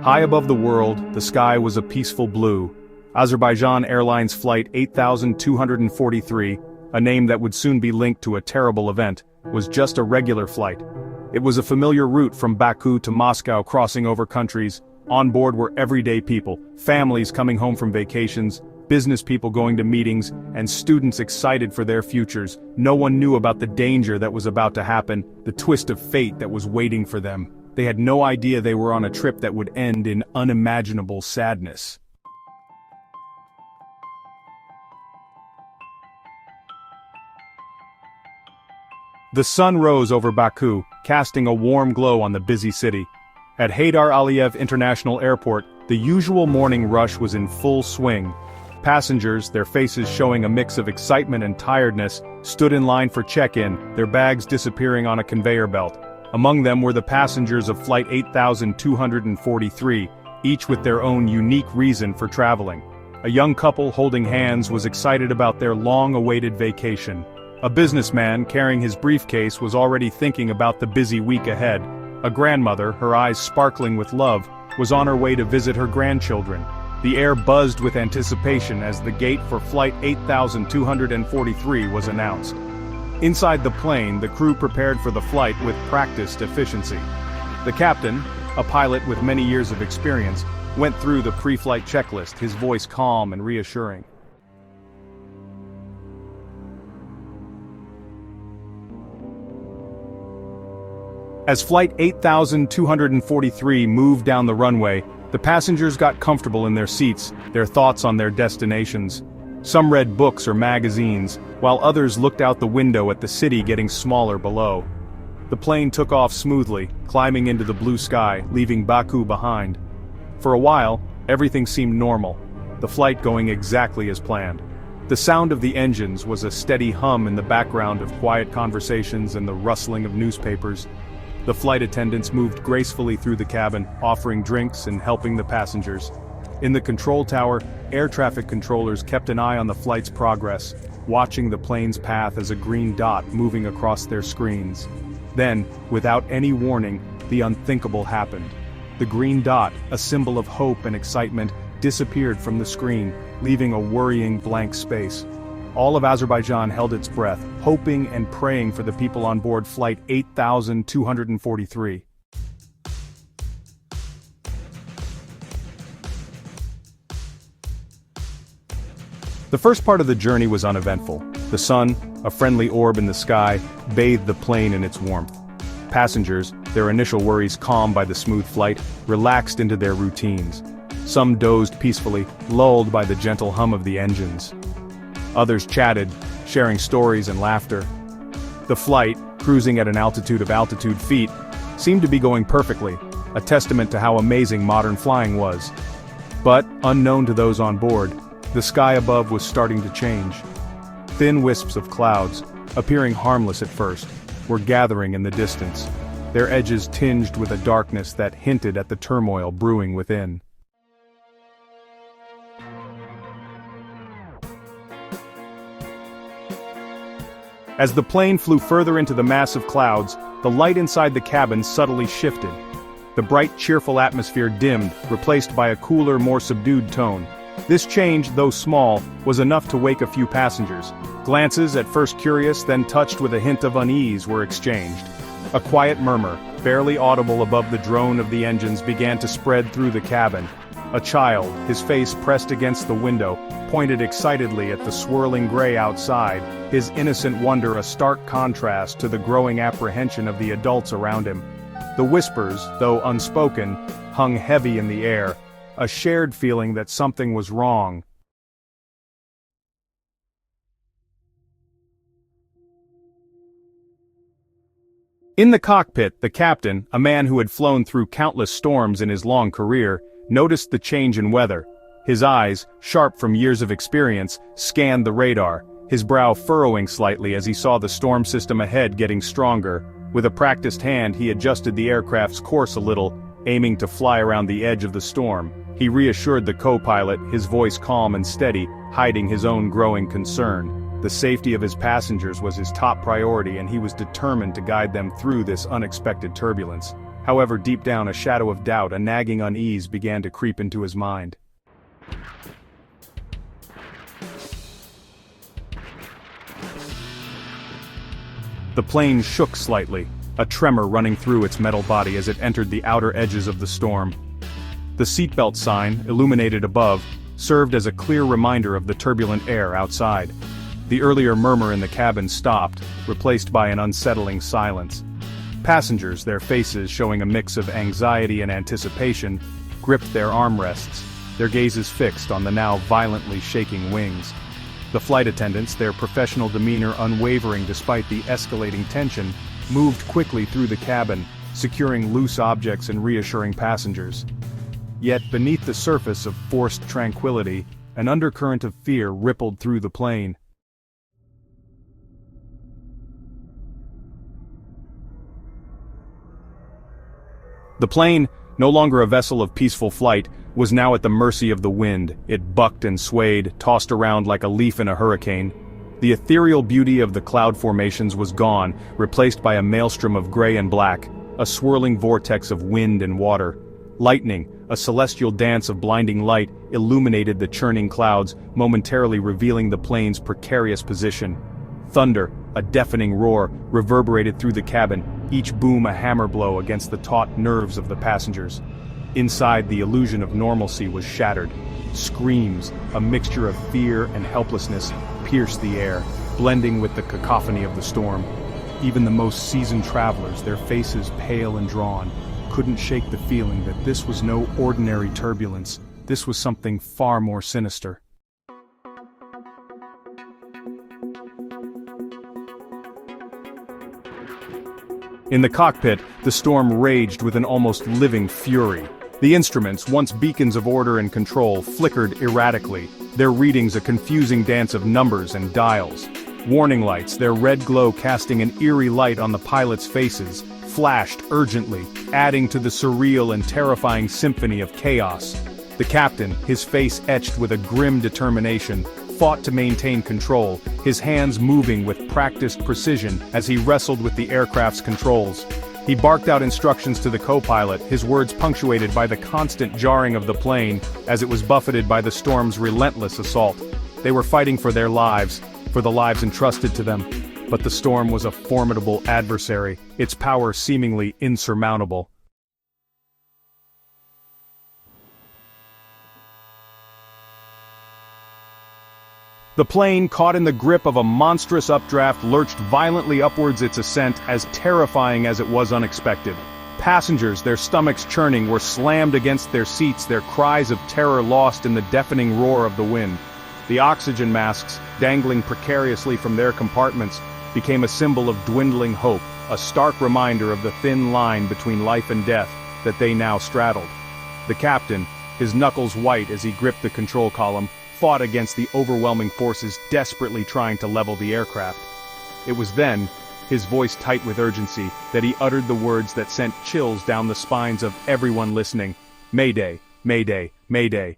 High above the world, the sky was a peaceful blue. Azerbaijan Airlines Flight 8243, a name that would soon be linked to a terrible event, was just a regular flight. It was a familiar route from Baku to Moscow, crossing over countries. On board were everyday people, families coming home from vacations, business people going to meetings, and students excited for their futures. No one knew about the danger that was about to happen, the twist of fate that was waiting for them. They had no idea they were on a trip that would end in unimaginable sadness. The sun rose over Baku, casting a warm glow on the busy city. At Haydar Aliyev International Airport, the usual morning rush was in full swing. Passengers, their faces showing a mix of excitement and tiredness, stood in line for check-in, their bags disappearing on a conveyor belt. Among them were the passengers of Flight 8243, each with their own unique reason for traveling. A young couple holding hands was excited about their long-awaited vacation. A businessman carrying his briefcase was already thinking about the busy week ahead. A grandmother, her eyes sparkling with love, was on her way to visit her grandchildren. The air buzzed with anticipation as the gate for Flight 8243 was announced. Inside the plane, the crew prepared for the flight with practiced efficiency. The captain, a pilot with many years of experience, went through the pre-flight checklist, his voice calm and reassuring. As Flight 8243 moved down the runway, the passengers got comfortable in their seats, their thoughts on their destinations. Some read books or magazines, while others looked out the window at the city getting smaller below. The plane took off smoothly, climbing into the blue sky, leaving Baku behind. For a while, everything seemed normal, the flight going exactly as planned. The sound of the engines was a steady hum in the background of quiet conversations and the rustling of newspapers. The flight attendants moved gracefully through the cabin, offering drinks and helping the passengers. In the control tower, air traffic controllers kept an eye on the flight's progress, watching the plane's path as a green dot moving across their screens. Then, without any warning, the unthinkable happened. The green dot, a symbol of hope and excitement, disappeared from the screen, leaving a worrying blank space. All of Azerbaijan held its breath, hoping and praying for the people on board Flight 8243. The first part of the journey was uneventful. The sun, a friendly orb in the sky, bathed the plane in its warmth. Passengers, their initial worries calmed by the smooth flight, relaxed into their routines. Some dozed peacefully, lulled by the gentle hum of the engines. Others chatted, sharing stories and laughter. The flight, cruising at an altitude of altitude feet, seemed to be going perfectly, a testament to how amazing modern flying was. But, unknown to those on board, the sky above was starting to change. Thin wisps of clouds, appearing harmless at first, were gathering in the distance, their edges tinged with a darkness that hinted at the turmoil brewing within. As the plane flew further into the mass of clouds, the light inside the cabin subtly shifted. The bright, cheerful atmosphere dimmed, replaced by a cooler, more subdued tone. This change, though small, was enough to wake a few passengers. Glances, at first curious, then touched with a hint of unease, were exchanged. A quiet murmur, barely audible above the drone of the engines, began to spread through the cabin. A child, his face pressed against the window, pointed excitedly at the swirling gray outside, his innocent wonder a stark contrast to the growing apprehension of the adults around him. The whispers, though unspoken, hung heavy in the air, a shared feeling that something was wrong. In the cockpit, the captain, a man who had flown through countless storms in his long career, noticed the change in weather. His eyes, sharp from years of experience, scanned the radar, his brow furrowing slightly as he saw the storm system ahead getting stronger. With a practiced hand, he adjusted the aircraft's course a little, aiming to fly around the edge of the storm. He reassured the co-pilot, his voice calm and steady, hiding his own growing concern. The safety of his passengers was his top priority, and he was determined to guide them through this unexpected turbulence. However, deep down, a shadow of doubt, a nagging unease began to creep into his mind. The plane shook slightly, a tremor running through its metal body as it entered the outer edges of the storm. The seatbelt sign, illuminated above, served as a clear reminder of the turbulent air outside. The earlier murmur in the cabin stopped, replaced by an unsettling silence. Passengers, their faces showing a mix of anxiety and anticipation, gripped their armrests, their gazes fixed on the now violently shaking wings. The flight attendants, their professional demeanor unwavering despite the escalating tension, moved quickly through the cabin, securing loose objects and reassuring passengers. Yet beneath the surface of forced tranquility, an undercurrent of fear rippled through the plane. The plane, no longer a vessel of peaceful flight, was now at the mercy of the wind. It bucked and swayed, tossed around like a leaf in a hurricane. The ethereal beauty of the cloud formations was gone, replaced by a maelstrom of gray and black, a swirling vortex of wind and water. Lightning, a celestial dance of blinding light, illuminated the churning clouds, momentarily revealing the plane's precarious position. Thunder, a deafening roar, reverberated through the cabin, each boom a hammer blow against the taut nerves of the passengers. Inside, the illusion of normalcy was shattered. Screams, a mixture of fear and helplessness, pierced the air, blending with the cacophony of the storm. Even the most seasoned travelers, their faces pale and drawn, couldn't shake the feeling that this was no ordinary turbulence. This was something far more sinister. In the cockpit, the storm raged with an almost living fury. The instruments, once beacons of order and control, flickered erratically, their readings a confusing dance of numbers and dials. Warning lights, their red glow casting an eerie light on the pilots' faces, flashed urgently, adding to the surreal and terrifying symphony of chaos. The captain, his face etched with a grim determination, fought to maintain control, his hands moving with practiced precision as he wrestled with the aircraft's controls. He barked out instructions to the co-pilot, his words punctuated by the constant jarring of the plane as it was buffeted by the storm's relentless assault. They were fighting for their lives, for the lives entrusted to them. But the storm was a formidable adversary, its power seemingly insurmountable. The plane, caught in the grip of a monstrous updraft, lurched violently upwards its ascent, as terrifying as it was unexpected. Passengers, their stomachs churning, were slammed against their seats, their cries of terror lost in the deafening roar of the wind. The oxygen masks, dangling precariously from their compartments, became a symbol of dwindling hope, a stark reminder of the thin line between life and death that they now straddled. The captain, his knuckles white as he gripped the control column, fought against the overwhelming forces desperately trying to level the aircraft. It was then, his voice tight with urgency, that he uttered the words that sent chills down the spines of everyone listening. Mayday, Mayday, Mayday.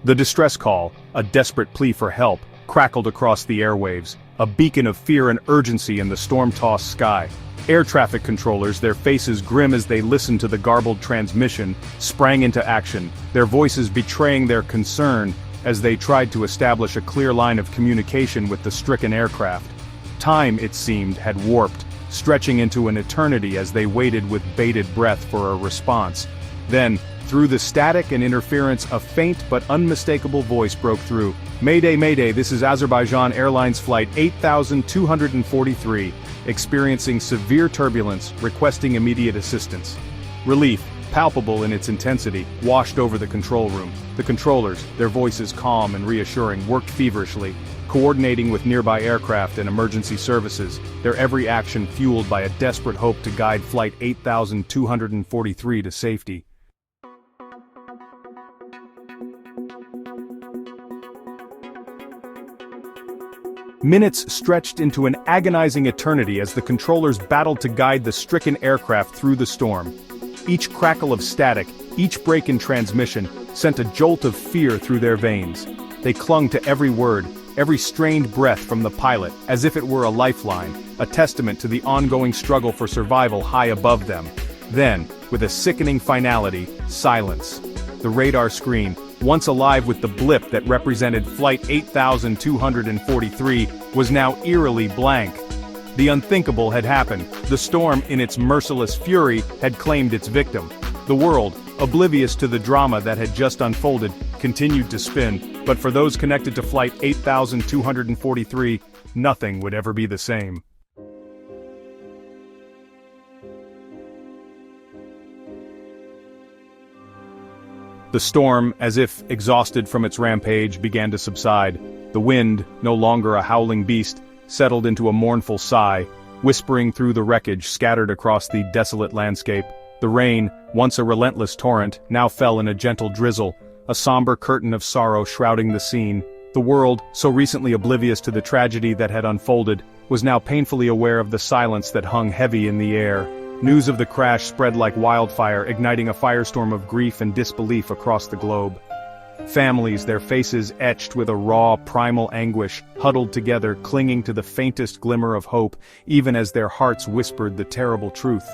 The distress call, a desperate plea for help, crackled across the airwaves, a beacon of fear and urgency in the storm-tossed sky. Air traffic controllers, their faces grim as they listened to the garbled transmission, sprang into action, their voices betraying their concern as they tried to establish a clear line of communication with the stricken aircraft. Time, it seemed, had warped, stretching into an eternity as they waited with bated breath for a response. Then, through the static and interference, a faint but unmistakable voice broke through. Mayday, Mayday, this is Azerbaijan Airlines Flight 8243, experiencing severe turbulence, requesting immediate assistance. Relief, palpable in its intensity, washed over the control room. The controllers, their voices calm and reassuring, worked feverishly, coordinating with nearby aircraft and emergency services, their every action fueled by a desperate hope to guide Flight 8243 to safety. Minutes stretched into an agonizing eternity as the controllers battled to guide the stricken aircraft through the storm. Each crackle of static, each break in transmission, sent a jolt of fear through their veins. They clung to every word, every strained breath from the pilot, as if it were a lifeline, a testament to the ongoing struggle for survival high above them. Then, with a sickening finality, silence. The radar screen, once alive with the blip that represented Flight 8243, was now eerily blank. The unthinkable had happened. The storm, in its merciless fury, had claimed its victim. The world, oblivious to the drama that had just unfolded, continued to spin, but for those connected to Flight 8243, nothing would ever be the same. The storm, as if exhausted from its rampage, began to subside. The wind, no longer a howling beast, settled into a mournful sigh, whispering through the wreckage scattered across the desolate landscape. The rain, once a relentless torrent, now fell in a gentle drizzle, a somber curtain of sorrow shrouding the scene. The world, so recently oblivious to the tragedy that had unfolded, was now painfully aware of the silence that hung heavy in the air. News of the crash spread like wildfire, igniting a firestorm of grief and disbelief across the globe. Families, their faces etched with a raw, primal anguish, huddled together, clinging to the faintest glimmer of hope, even as their hearts whispered the terrible truth.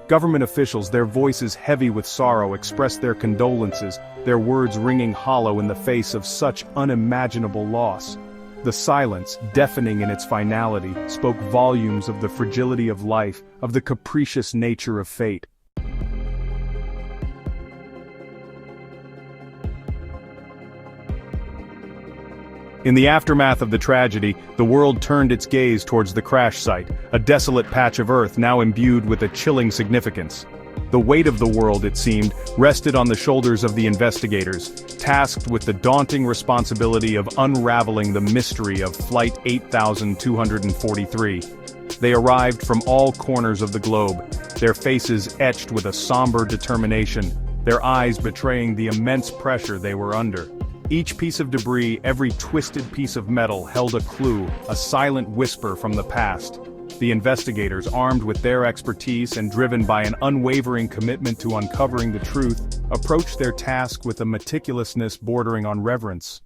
Government officials, their voices heavy with sorrow, expressed their condolences, their words ringing hollow in the face of such unimaginable loss. The silence, deafening in its finality, spoke volumes of the fragility of life, of the capricious nature of fate. In the aftermath of the tragedy, the world turned its gaze towards the crash site, a desolate patch of earth now imbued with a chilling significance. The weight of the world, it seemed, rested on the shoulders of the investigators, tasked with the daunting responsibility of unraveling the mystery of Flight 8243. They arrived from all corners of the globe, their faces etched with a somber determination, their eyes betraying the immense pressure they were under. Each piece of debris, every twisted piece of metal held a clue, a silent whisper from the past. The investigators, armed with their expertise and driven by an unwavering commitment to uncovering the truth, approached their task with a meticulousness bordering on reverence.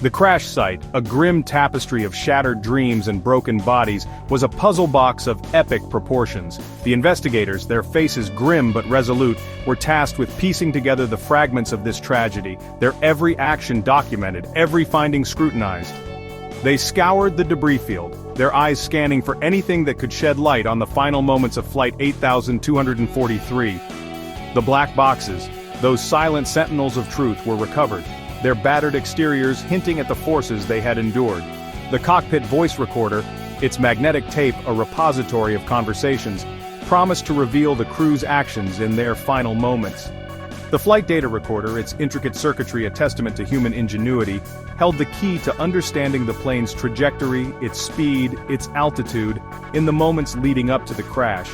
The crash site, a grim tapestry of shattered dreams and broken bodies, was a puzzle box of epic proportions. The investigators, their faces grim but resolute, were tasked with piecing together the fragments of this tragedy, their every action documented, every finding scrutinized. They scoured the debris field, their eyes scanning for anything that could shed light on the final moments of Flight 8243. The black boxes, those silent sentinels of truth, were recovered, their battered exteriors hinting at the forces they had endured. The cockpit voice recorder, its magnetic tape a repository of conversations, promised to reveal the crew's actions in their final moments. The flight data recorder, its intricate circuitry a testament to human ingenuity, held the key to understanding the plane's trajectory, its speed, its altitude, in the moments leading up to the crash.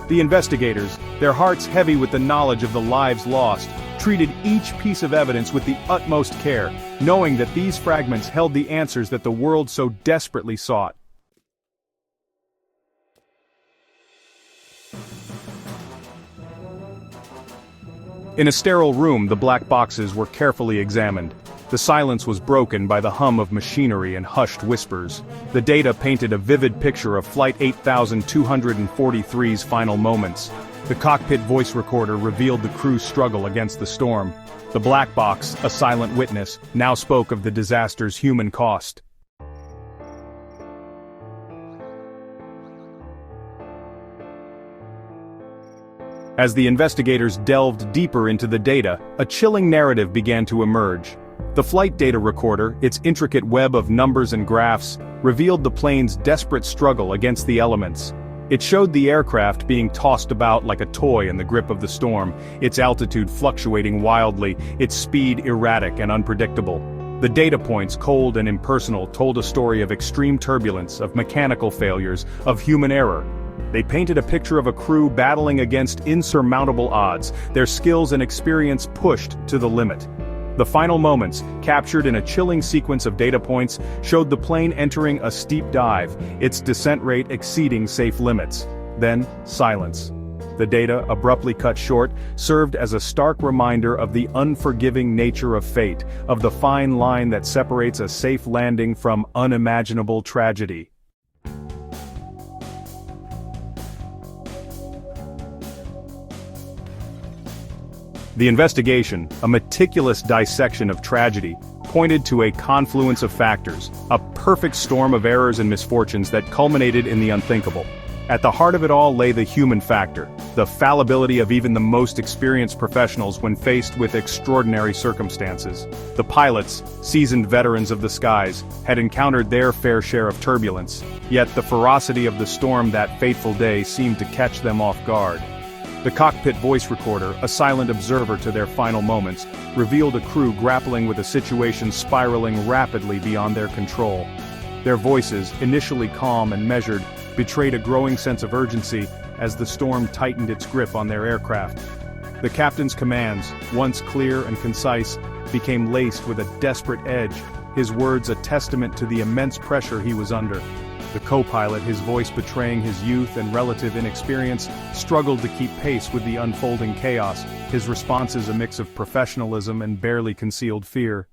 The investigators, their hearts heavy with the knowledge of the lives lost, treated each piece of evidence with the utmost care, knowing that these fragments held the answers that the world so desperately sought. In a sterile room, the black boxes were carefully examined. The silence was broken by the hum of machinery and hushed whispers. The data painted a vivid picture of Flight 8243's final moments. The cockpit voice recorder revealed the crew's struggle against the storm. The black box, a silent witness, now spoke of the disaster's human cost. As the investigators delved deeper into the data, a chilling narrative began to emerge. The flight data recorder, its intricate web of numbers and graphs, revealed the plane's desperate struggle against the elements. It showed the aircraft being tossed about like a toy in the grip of the storm, its altitude fluctuating wildly, its speed erratic and unpredictable. The data points, cold and impersonal, told a story of extreme turbulence, of mechanical failures, of human error. They painted a picture of a crew battling against insurmountable odds, their skills and experience pushed to the limit. The final moments, captured in a chilling sequence of data points, showed the plane entering a steep dive, its descent rate exceeding safe limits. Then, silence. The data, abruptly cut short, served as a stark reminder of the unforgiving nature of fate, of the fine line that separates a safe landing from unimaginable tragedy. The investigation, a meticulous dissection of tragedy, pointed to a confluence of factors, a perfect storm of errors and misfortunes that culminated in the unthinkable. At the heart of it all lay the human factor, the fallibility of even the most experienced professionals when faced with extraordinary circumstances. The pilots, seasoned veterans of the skies, had encountered their fair share of turbulence, yet the ferocity of the storm that fateful day seemed to catch them off guard. The cockpit voice recorder, a silent observer to their final moments, revealed a crew grappling with a situation spiraling rapidly beyond their control. Their voices, initially calm and measured, betrayed a growing sense of urgency as the storm tightened its grip on their aircraft. The captain's commands, once clear and concise, became laced with a desperate edge, his words a testament to the immense pressure he was under. The co-pilot, his voice betraying his youth and relative inexperience, struggled to keep pace with the unfolding chaos, his responses a mix of professionalism and barely concealed fear.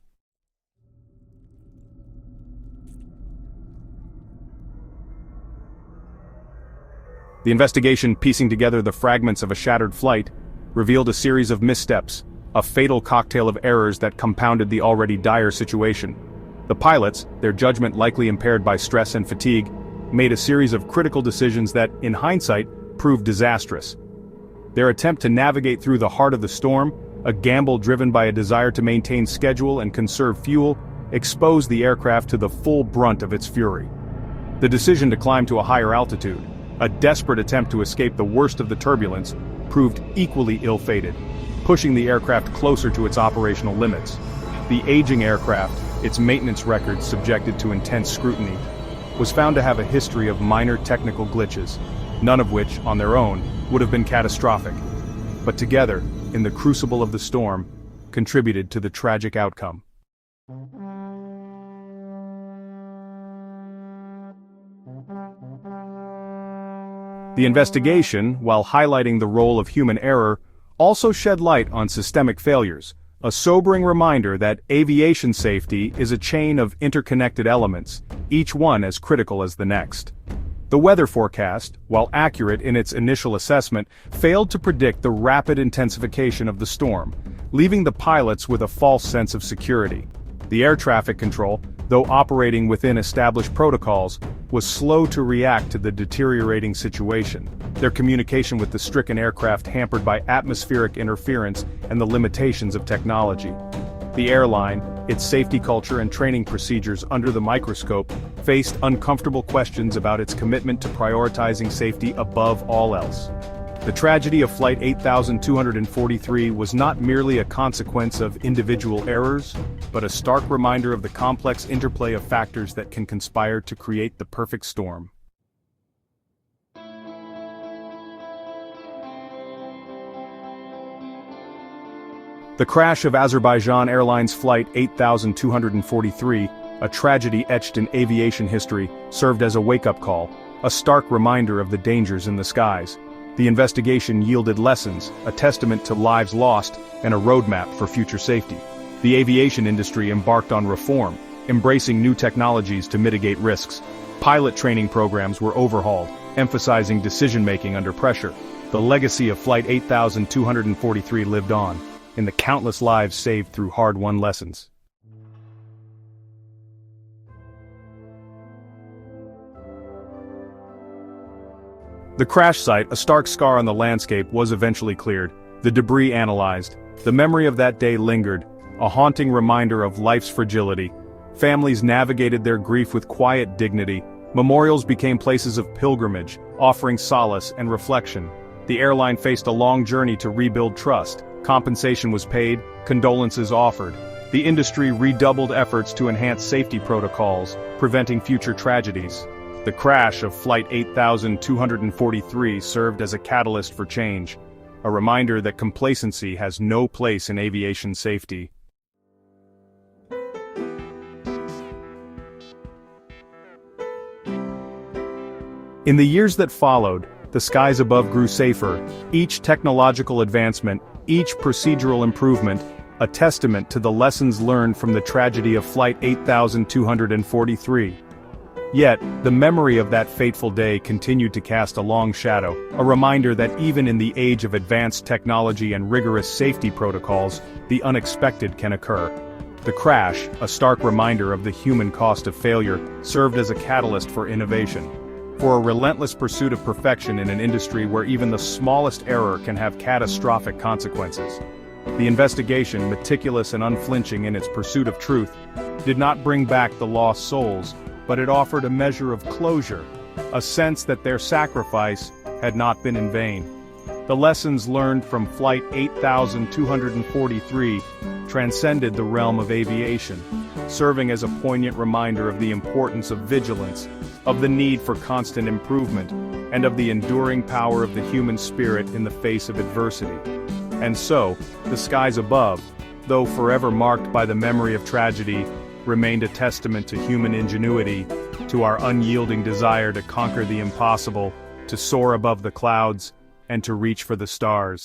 The investigation, piecing together the fragments of a shattered flight, revealed a series of missteps, a fatal cocktail of errors that compounded the already dire situation. The pilots, their judgment likely impaired by stress and fatigue, made a series of critical decisions that, in hindsight, proved disastrous. Their attempt to navigate through the heart of the storm, a gamble driven by a desire to maintain schedule and conserve fuel, exposed the aircraft to the full brunt of its fury. The decision to climb to a higher altitude, a desperate attempt to escape the worst of the turbulence, proved equally ill-fated, pushing the aircraft closer to its operational limits. The aging aircraft, its maintenance records subjected to intense scrutiny, was found to have a history of minor technical glitches, none of which, on their own, would have been catastrophic, but together, in the crucible of the storm, contributed to the tragic outcome. The investigation, while highlighting the role of human error, also shed light on systemic failures, a sobering reminder that aviation safety is a chain of interconnected elements, each one as critical as the next. The weather forecast, while accurate in its initial assessment, failed to predict the rapid intensification of the storm, leaving the pilots with a false sense of security. The air traffic control, though operating within established protocols, was slow to react to the deteriorating situation, their communication with the stricken aircraft hampered by atmospheric interference and the limitations of technology. The airline, its safety culture and training procedures under the microscope, faced uncomfortable questions about its commitment to prioritizing safety above all else. The tragedy of Flight 8243 was not merely a consequence of individual errors, but a stark reminder of the complex interplay of factors that can conspire to create the perfect storm. The crash of Azerbaijan Airlines Flight 8243, a tragedy etched in aviation history, served as a wake-up call, a stark reminder of the dangers in the skies. The investigation yielded lessons, a testament to lives lost, and a roadmap for future safety. The aviation industry embarked on reform, embracing new technologies to mitigate risks. Pilot training programs were overhauled, emphasizing decision-making under pressure. The legacy of Flight 8243 lived on, in the countless lives saved through hard-won lessons. The crash site, a stark scar on the landscape, was eventually cleared, the debris analyzed. The memory of that day lingered, a haunting reminder of life's fragility. Families navigated their grief with quiet dignity. Memorials became places of pilgrimage, offering solace and reflection. The airline faced a long journey to rebuild trust. Compensation was paid, condolences offered. The industry redoubled efforts to enhance safety protocols, preventing future tragedies. The crash of Flight 8243 served as a catalyst for change, a reminder that complacency has no place in aviation safety. In the years that followed, the skies above grew safer, each technological advancement, each procedural improvement, a testament to the lessons learned from the tragedy of Flight 8243. Yet, the memory of that fateful day continued to cast a long shadow, a reminder that even in the age of advanced technology and rigorous safety protocols, the unexpected can occur. The crash, a stark reminder of the human cost of failure, served as a catalyst for innovation. For a relentless pursuit of perfection in an industry where even the smallest error can have catastrophic consequences. The investigation, meticulous and unflinching in its pursuit of truth, did not bring back the lost souls, but it offered a measure of closure, a sense that their sacrifice had not been in vain. The lessons learned from Flight 8243 transcended the realm of aviation, serving as a poignant reminder of the importance of vigilance, of the need for constant improvement, and of the enduring power of the human spirit in the face of adversity. And so, the skies above, though forever marked by the memory of tragedy, remained a testament to human ingenuity, to our unyielding desire to conquer the impossible, to soar above the clouds, and to reach for the stars.